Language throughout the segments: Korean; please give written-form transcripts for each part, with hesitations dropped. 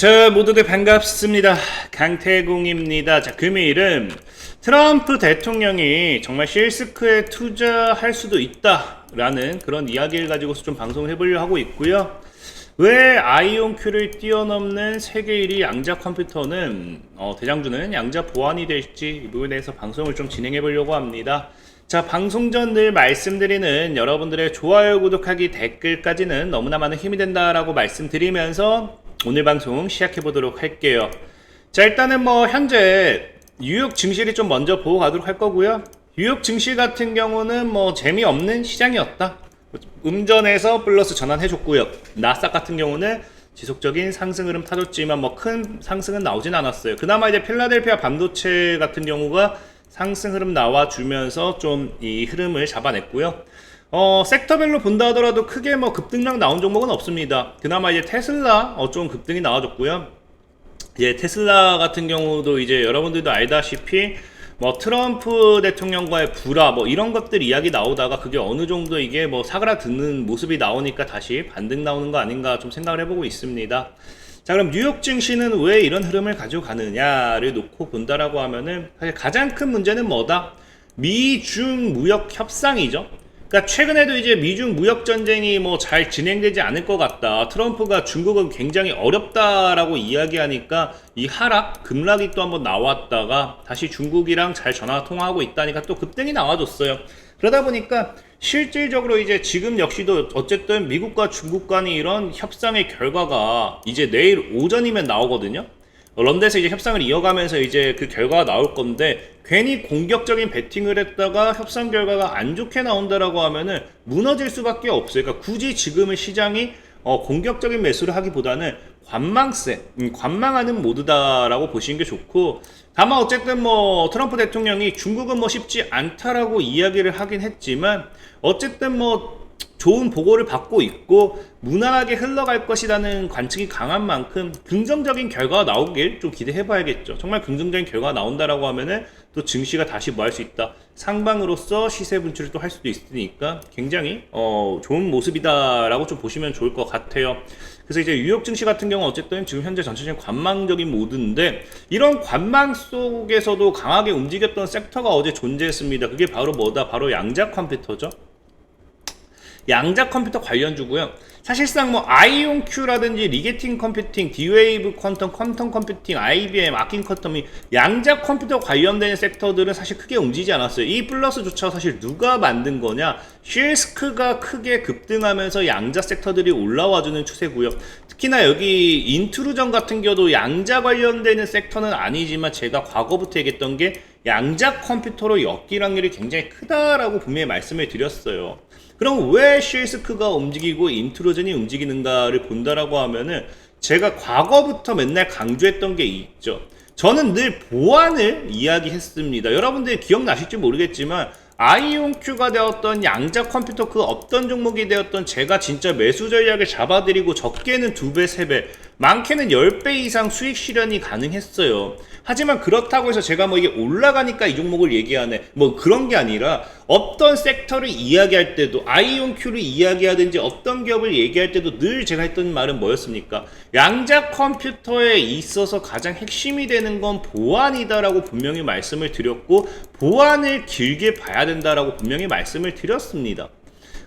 자, 모두들 반갑습니다. 강태공입니다. 자, 금요일은 트럼프 대통령이 정말 실스크에 투자할 수도 있다라는 그런 이야기를 가지고서 좀 방송을 해보려고 하고 있고요. 왜 아이온큐를 뛰어넘는 세계 1위 양자 컴퓨터는 대장주는 양자 보안이 될지 이 부분에 대해서 방송을 좀 진행해 보려고 합니다. 자, 방송 전 늘 말씀드리는 여러분들의 좋아요, 구독하기, 댓글까지는 너무나 많은 힘이 된다라고 말씀드리면서 오늘 방송 시작해 보도록 할게요. 자, 일단은 현재 뉴욕 증시를 좀 먼저 보고 가도록 할 거고요. 뉴욕 증시 같은 경우는 재미없는 시장이었다. 음전에서 플러스 전환해 줬고요. 나스닥 같은 경우는 지속적인 상승 흐름 타줬지만 큰 상승은 나오진 않았어요. 그나마 이제 필라델피아 반도체 같은 경우가 상승 흐름 나와주면서 좀 이 흐름을 잡아냈고요. 섹터별로 본다 하더라도 크게 급등락 나온 종목은 없습니다. 그나마 이제 테슬라 좀 급등이 나와줬고요. 이제 테슬라 같은 경우도 이제 여러분들도 알다시피 트럼프 대통령과의 불화 이런 것들 이야기 나오다가 그게 어느 정도 이게 사그라드는 모습이 나오니까 다시 반등 나오는 거 아닌가 좀 생각을 해보고 있습니다. 자, 그럼 뉴욕 증시는 왜 이런 흐름을 가지고 가느냐를 놓고 본다라고 하면은 사실 가장 큰 문제는 뭐다? 미중 무역 협상이죠. 그러니까 최근에도 이제 미중 무역 전쟁이 잘 진행되지 않을 것 같다. 트럼프가 중국은 굉장히 어렵다라고 이야기하니까 이 하락, 급락이 또 한번 나왔다가 다시 중국이랑 잘 전화 통화하고 있다니까 또 급등이 나와줬어요. 그러다 보니까 실질적으로 이제 지금 역시도 어쨌든 미국과 중국 간의 이런 협상의 결과가 이제 내일 오전이면 나오거든요. 런던에서 이제 협상을 이어가면서 이제 그 결과가 나올 건데 괜히 공격적인 베팅을 했다가 협상 결과가 안 좋게 나온다라고 하면은 무너질 수밖에 없어요. 그러니까 굳이 지금은 시장이 공격적인 매수를 하기보다는 관망하는 모드다라고 보시는 게 좋고, 다만 어쨌든 트럼프 대통령이 중국은 쉽지 않다라고 이야기를 하긴 했지만 어쨌든 좋은 보고를 받고 있고 무난하게 흘러갈 것이라는 관측이 강한 만큼 긍정적인 결과가 나오길 좀 기대해 봐야겠죠. 정말 긍정적인 결과가 나온다라고 하면은 또 증시가 다시 할 수 있다. 상방으로서 시세 분출을 또 할 수도 있으니까 굉장히 좋은 모습이다라고 좀 보시면 좋을 것 같아요. 그래서 이제 뉴욕 증시 같은 경우 어쨌든 지금 현재 전체적인 관망적인 모드인데 이런 관망 속에서도 강하게 움직였던 섹터가 어제 존재했습니다. 그게 바로 뭐다? 바로 양자 컴퓨터죠. 양자 컴퓨터 관련주고요. 사실상 아이온큐라든지 리게팅 컴퓨팅, D-Wave 퀀텀, 퀀텀 컴퓨팅, IBM, 아킨 퀀텀이 양자 컴퓨터 관련된 섹터들은 사실 크게 움직이지 않았어요. 이 플러스조차 사실 누가 만든 거냐? 실스크가 크게 급등하면서 양자 섹터들이 올라와주는 추세고요. 특히나 여기 인트루전 같은 경우도 양자 관련되는 섹터는 아니지만 제가 과거부터 얘기했던 게 양자 컴퓨터로 엮일 확률이 굉장히 크다라고 분명히 말씀을 드렸어요. 그럼 왜 실스크가 움직이고 인트로전이 움직이는가를 본다라고 하면은 제가 과거부터 맨날 강조했던 게 있죠. 저는 늘 보안을 이야기했습니다. 여러분들이 기억나실지 모르겠지만 아이온큐가 되었던 양자 컴퓨터 그 어떤 종목이 되었던 제가 진짜 매수 전략을 잡아드리고 적게는 2배, 3배, 많게는 10배 이상 수익 실현이 가능했어요. 하지만 그렇다고 해서 제가 이게 올라가니까 이 종목을 얘기하네 그런 게 아니라 어떤 섹터를 이야기할 때도 아이온큐를 이야기하든지 어떤 기업을 얘기할 때도 늘 제가 했던 말은 뭐였습니까? 양자 컴퓨터에 있어서 가장 핵심이 되는 건 보안이다라고 분명히 말씀을 드렸고 보안을 길게 봐야 된다라고 분명히 말씀을 드렸습니다.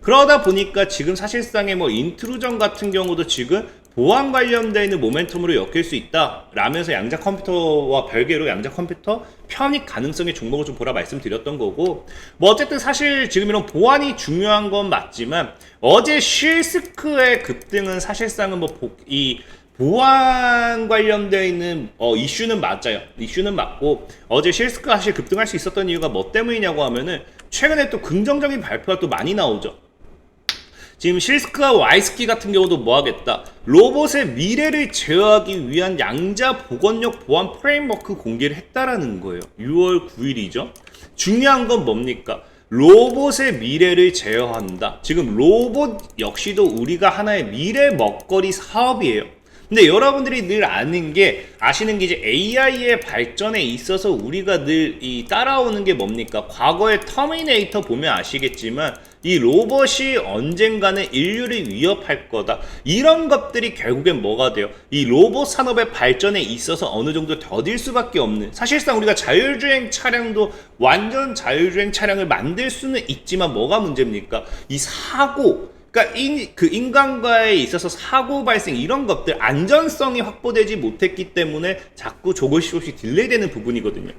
그러다 보니까 지금 사실상의 인트루전 같은 경우도 지금 보안 관련되어 있는 모멘텀으로 엮일 수 있다 라면서 양자 컴퓨터와 별개로 양자 컴퓨터 편입 가능성의 종목을 좀 보라 말씀드렸던 거고, 어쨌든 사실 지금 이런 보안이 중요한 건 맞지만 어제 실스크의 급등은 사실상은 이 보안 관련되어 있는 이슈는 맞아요. 이슈는 맞고 어제 실스크가 사실 급등할 수 있었던 이유가 뭐 때문이냐고 하면은 최근에 또 긍정적인 발표가 또 많이 나오죠. 지금 실스크와 와이스키 같은 경우도 하겠다? 로봇의 미래를 제어하기 위한 양자 복원력 보안 프레임워크 공개를 했다라는 거예요. 6월 9일이죠. 중요한 건 뭡니까? 로봇의 미래를 제어한다. 지금 로봇 역시도 우리가 하나의 미래 먹거리 사업이에요. 근데 여러분들이 늘 아시는 게 이제 AI의 발전에 있어서 우리가 늘 따라오는 게 뭡니까? 과거의 터미네이터 보면 아시겠지만 이 로봇이 언젠가는 인류를 위협할 거다. 이런 것들이 결국엔 뭐가 돼요? 이 로봇 산업의 발전에 있어서 어느 정도 더딜 수밖에 없는, 사실상 우리가 자율주행 차량도 완전 자율주행 차량을 만들 수는 있지만 뭐가 문제입니까? 이 사고, 그러니까 그 인간과에 있어서 사고 발생 이런 것들 안전성이 확보되지 못했기 때문에 자꾸 조금씩 딜레이되는 부분이거든요.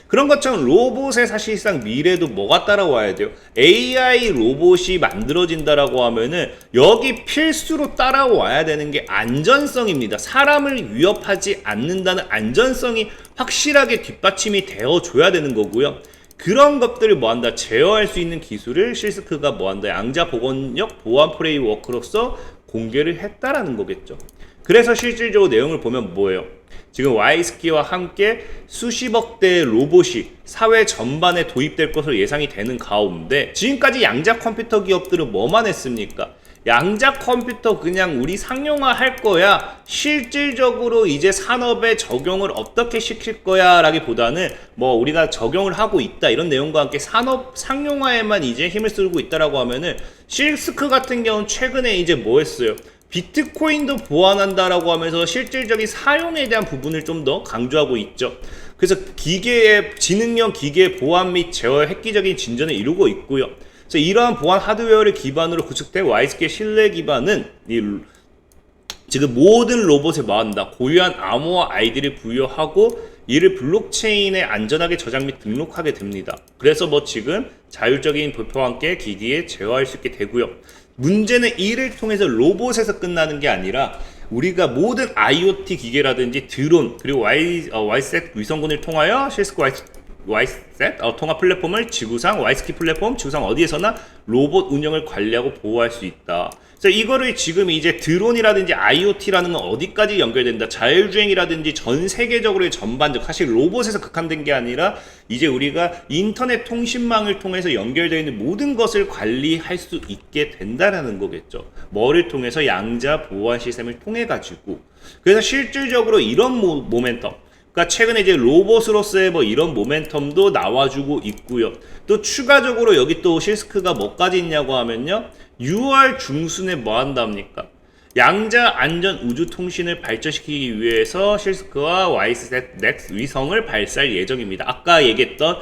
그런 것처럼 로봇의 사실상 미래도 뭐가 따라와야 돼요? AI 로봇이 만들어진다라고 하면은 여기 필수로 따라와야 되는 게 안전성입니다. 사람을 위협하지 않는다는 안전성이 확실하게 뒷받침이 되어줘야 되는 거고요. 그런 것들을 뭐한다? 제어할 수 있는 기술을 실스크가 뭐한다? 양자 복원력 보안 프레임워크로서 공개를 했다라는 거겠죠. 그래서 실질적으로 내용을 보면 뭐예요? 지금 와이스키와 함께 수십억 대의 로봇이 사회 전반에 도입될 것으로 예상이 되는 가운데 지금까지 양자 컴퓨터 기업들은 뭐만 했습니까? 양자 컴퓨터 그냥 우리 상용화 할 거야. 실질적으로 이제 산업에 적용을 어떻게 시킬 거야 라기보다는 뭐 우리가 적용을 하고 있다 이런 내용과 함께 산업 상용화에만 이제 힘을 쓰고 있다라고 하면은 실스크 같은 경우는 최근에 이제 뭐 했어요? 비트코인도 보완한다라고 하면서 실질적인 사용에 대한 부분을 좀 더 강조하고 있죠. 그래서 기계의 지능형 기계 보안 및 제어의 획기적인 진전을 이루고 있고요. 그래서 이러한 보안 하드웨어를 기반으로 구축된 와이스키의 신뢰 기반은 지금 모든 로봇에 뭐한다? 고유한 암호화 아이디를 부여하고 이를 블록체인에 안전하게 저장 및 등록하게 됩니다. 그래서 뭐 지금 자율적인 발표와 함께 기기에 제어할 수 있게 되고요. 문제는 이를 통해서 로봇에서 끝나는 게 아니라 우리가 모든 IoT 기계라든지 드론 그리고 와이셋 위성군을 통하여 실스크 와이셋 통합 플랫폼을 지구상 와이스키 플랫폼 지구상 어디에서나 로봇 운영을 관리하고 보호할 수 있다. 그래서 이거를 지금 이제 드론이라든지 IoT라는 건 어디까지 연결된다. 자율주행이라든지 전 세계적으로 전반적 사실 로봇에서 극한된 게 아니라 이제 우리가 인터넷 통신망을 통해서 연결되어 있는 모든 것을 관리할 수 있게 된다라는 거겠죠. 뭐를 통해서 양자 보안 시스템을 통해 가지고 그래서 실질적으로 이런 모멘텀 그러니까 최근에 이제 로봇으로서의 뭐 이런 모멘텀도 나와주고 있고요. 또 추가적으로 여기 또 실스크가 뭐까지 있냐고 하면요. 6월 중순에 뭐 한답니까? 양자 안전 우주 통신을 발전시키기 위해서 실스크와 와이스셋 넥스 위성을 발사할 예정입니다. 아까 얘기했던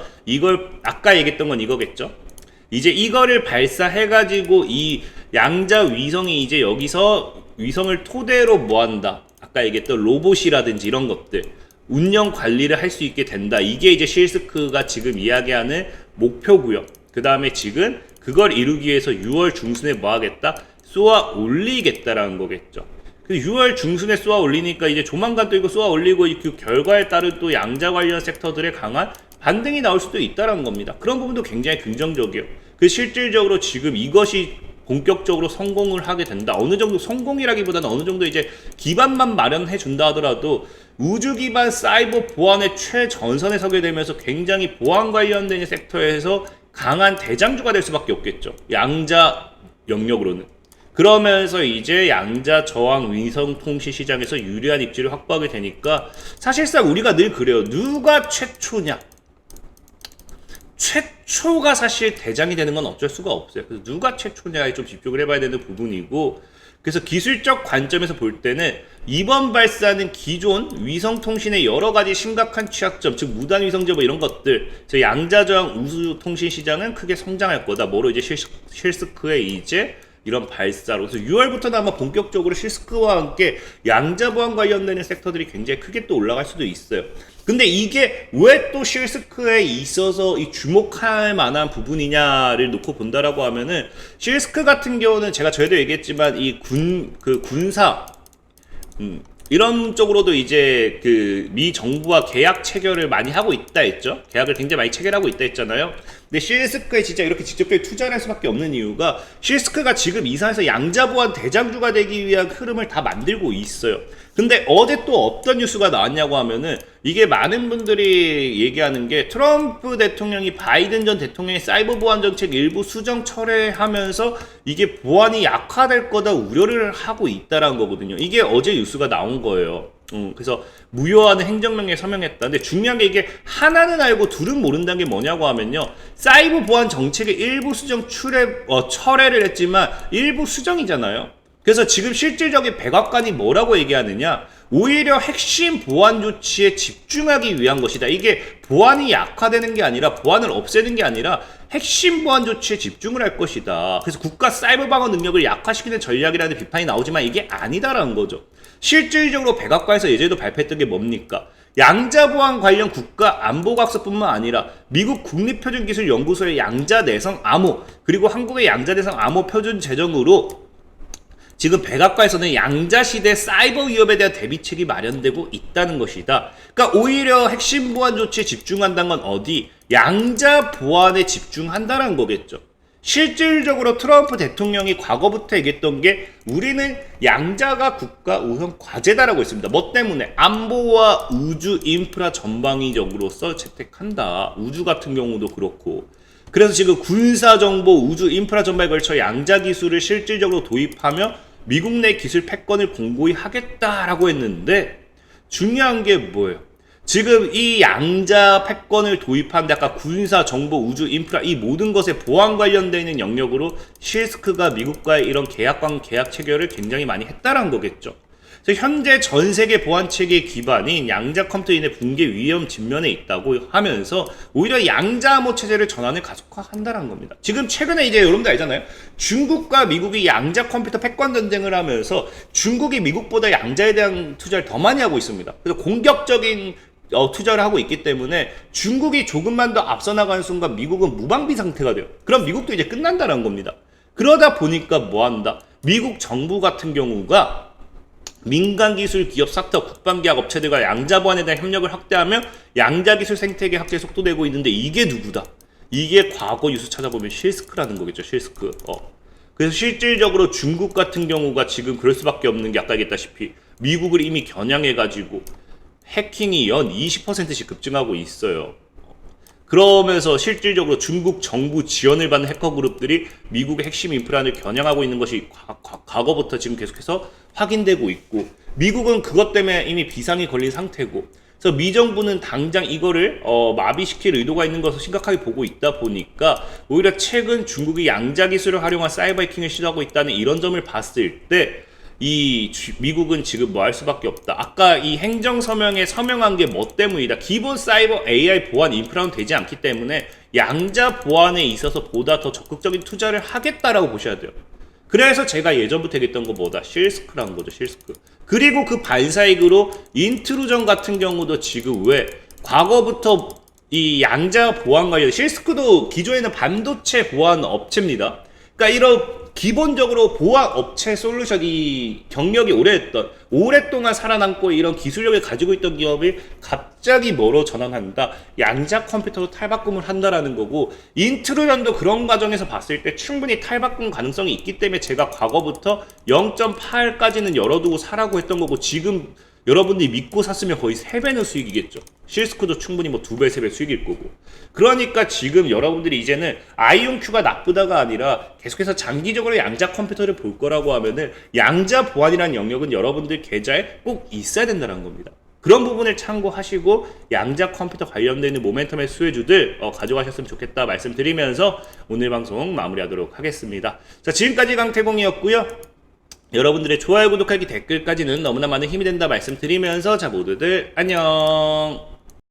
건 이거겠죠? 이제 이거를 발사해가지고 이 양자 위성이 이제 여기서 위성을 토대로 뭐 한다? 아까 얘기했던 로봇이라든지 이런 것들 운영 관리를 할 수 있게 된다. 이게 이제 실스크가 지금 이야기하는 목표고요. 그 다음에 지금 그걸 이루기 위해서 6월 중순에 뭐 하겠다? 쏘아 올리겠다라는 거겠죠. 6월 중순에 쏘아 올리니까 이제 조만간 또 이거 쏘아 올리고 그 결과에 따른 또 양자 관련 섹터들의 강한 반등이 나올 수도 있다라는 겁니다. 그런 부분도 굉장히 긍정적이에요. 그 실질적으로 지금 이것이 본격적으로 성공을 하게 된다. 어느 정도 성공이라기보다는 어느 정도 이제 기반만 마련해 준다 하더라도 우주 기반 사이버 보안의 최전선에 서게 되면서 굉장히 보안 관련된 섹터에서 강한 대장주가 될 수밖에 없겠죠. 양자 영역으로는. 그러면서 이제 양자 저항 위성 통신 시장에서 유리한 입지를 확보하게 되니까 사실상 우리가 늘 그래요. 누가 최초냐? 최초가 사실 대장이 되는 건 어쩔 수가 없어요. 그래서 누가 최초냐에 좀 집중을 해봐야 되는 부분이고 그래서 기술적 관점에서 볼 때는 이번 발사는 기존 위성통신의 여러 가지 심각한 취약점, 즉 무단 위성제 뭐 이런 것들, 양자저항 우주 통신 시장은 크게 성장할 거다. 뭐로 이제 실스크의 이제 이런 발사로. 그래서 6월부터는 아마 본격적으로 실스크와 함께 양자보안 관련되는 섹터들이 굉장히 크게 또 올라갈 수도 있어요. 근데 이게 왜 또 실스크에 있어서 이 주목할 만한 부분이냐를 놓고 본다라고 하면은 실스크 같은 경우는 제가 저희도 얘기했지만 이 군사 이런 쪽으로도 이제 그 미 정부와 계약 체결을 많이 하고 있다 했죠. 계약을 굉장히 많이 체결하고 있다 했잖아요. 근데 실스크에 진짜 이렇게 직접적인 투자를 할 수밖에 없는 이유가 실스크가 지금 이 상에서 양자보안 대장주가 되기 위한 흐름을 다 만들고 있어요. 근데 어제 또 어떤 뉴스가 나왔냐고 하면은 이게 많은 분들이 얘기하는 게 트럼프 대통령이 바이든 전 대통령의 사이버 보안 정책 일부 수정 철회하면서 이게 보안이 약화될 거다 우려를 하고 있다라는 거거든요. 이게 어제 뉴스가 나온 거예요. 그래서 무효화는 행정명령에 서명했다. 근데 중요한 게 이게 하나는 알고 둘은 모른다는 게 뭐냐고 하면요. 사이버 보안 정책의 일부 수정 철회를 했지만 일부 수정이잖아요. 그래서 지금 실질적인 백악관이 뭐라고 얘기하느냐? 오히려 핵심 보안 조치에 집중하기 위한 것이다. 이게 보안이 약화되는 게 아니라 보안을 없애는 게 아니라 핵심 보안 조치에 집중을 할 것이다. 그래서 국가 사이버 방어 능력을 약화시키는 전략이라는 비판이 나오지만 이게 아니다라는 거죠. 실질적으로 백악관에서 예전에도 발표했던 게 뭡니까? 양자 보안 관련 국가 안보각서뿐만 아니라 미국 국립표준기술연구소의 양자 내성 암호 그리고 한국의 양자 내성 암호 표준 제정으로 지금 백악관에서는 양자시대 사이버 위협에 대한 대비책이 마련되고 있다는 것이다. 그러니까 오히려 핵심 보안 조치에 집중한다는 건 어디? 양자 보안에 집중한다는 거겠죠. 실질적으로 트럼프 대통령이 과거부터 얘기했던 게 우리는 양자가 국가 우선 과제다라고 했습니다. 뭐 때문에? 안보와 우주 인프라 전방위적으로서 채택한다. 우주 같은 경우도 그렇고. 그래서 지금 군사정보, 우주 인프라 전반에 걸쳐 양자 기술을 실질적으로 도입하며 미국 내 기술 패권을 공고히 하겠다라고 했는데 중요한 게 뭐예요? 지금 이 양자 패권을 도입하는데 아까 군사, 정보, 우주, 인프라 이 모든 것에 보안 관련되어 있는 영역으로 실스크가 미국과의 이런 계약 체결을 굉장히 많이 했다라는 거겠죠. 그래서 현재 전 세계 보안 체계의 기반인 양자 컴퓨터인의 붕괴 위험 직면에 있다고 하면서 오히려 양자 암호 체제를 전환을 가속화한다는 겁니다. 지금 최근에 이제 여러분들 알잖아요. 중국과 미국이 양자 컴퓨터 패권 전쟁을 하면서 중국이 미국보다 양자에 대한 투자를 더 많이 하고 있습니다. 그래서 공격적인 투자를 하고 있기 때문에 중국이 조금만 더 앞서 나가는 순간 미국은 무방비 상태가 돼요. 그럼 미국도 이제 끝난다는 겁니다. 그러다 보니까 뭐 한다? 미국 정부 같은 경우가 민간기술 기업 스타트업 국방기업 업체들과 양자 보안에 대한 협력을 확대하며 양자기술 생태계 확대 속도되고 있는데 이게 누구다? 이게 과거 뉴스 찾아보면 실스크라는 거겠죠. 실스크. 그래서 실질적으로 중국 같은 경우가 지금 그럴 수밖에 없는 게 아까 얘기했다시피 미국을 이미 겨냥해가지고 해킹이 연 20%씩 급증하고 있어요. 그러면서 실질적으로 중국 정부 지원을 받는 해커 그룹들이 미국의 핵심 인프라를 겨냥하고 있는 것이 과거부터 지금 계속해서 확인되고 있고 미국은 그것 때문에 이미 비상이 걸린 상태고 그래서 미 정부는 당장 이거를 마비시킬 의도가 있는 것을 심각하게 보고 있다 보니까 오히려 최근 중국이 양자 기술을 활용한 사이버 해킹을 시도하고 있다는 이런 점을 봤을 때 이 미국은 지금 뭐 할 수밖에 없다. 아까 이 행정서명에 서명한 게 뭐 때문이다. 기본 사이버 AI 보안 인프라는 되지 않기 때문에 양자 보안에 있어서 보다 더 적극적인 투자를 하겠다라고 보셔야 돼요. 그래서 제가 예전부터 얘기했던 거 뭐다? 실스크라는 거죠. 실스크. 그리고 그 반사익으로 인트루전 같은 경우도 지금 왜 과거부터 이 양자 보안 관련 실스크도 기존에는 반도체 보안 업체입니다. 그러니까 이런 기본적으로 보안 업체 솔루션이 경력이 오랫동안 살아남고 이런 기술력을 가지고 있던 기업이 갑자기 뭐로 전환한다? 양자 컴퓨터로 탈바꿈을 한다라는 거고 인트루전도 그런 과정에서 봤을 때 충분히 탈바꿈 가능성이 있기 때문에 제가 과거부터 0.8까지는 열어두고 사라고 했던 거고 지금 여러분들이 믿고 샀으면 거의 3배는 수익이겠죠. 실스크도 충분히 뭐 2배, 3배 수익일 거고. 그러니까 지금 여러분들이 이제는 아이온큐가 나쁘다가 아니라 계속해서 장기적으로 양자 컴퓨터를 볼 거라고 하면은 양자 보안이라는 영역은 여러분들 계좌에 꼭 있어야 된다는 겁니다. 그런 부분을 참고하시고 양자 컴퓨터 관련되는 모멘텀의 수혜주들 가져가셨으면 좋겠다 말씀드리면서 오늘 방송 마무리하도록 하겠습니다. 자, 지금까지 강태공이었고요. 여러분들의 좋아요, 구독하기, 댓글까지는 너무나 많은 힘이 된다 말씀드리면서 자 모두들 안녕.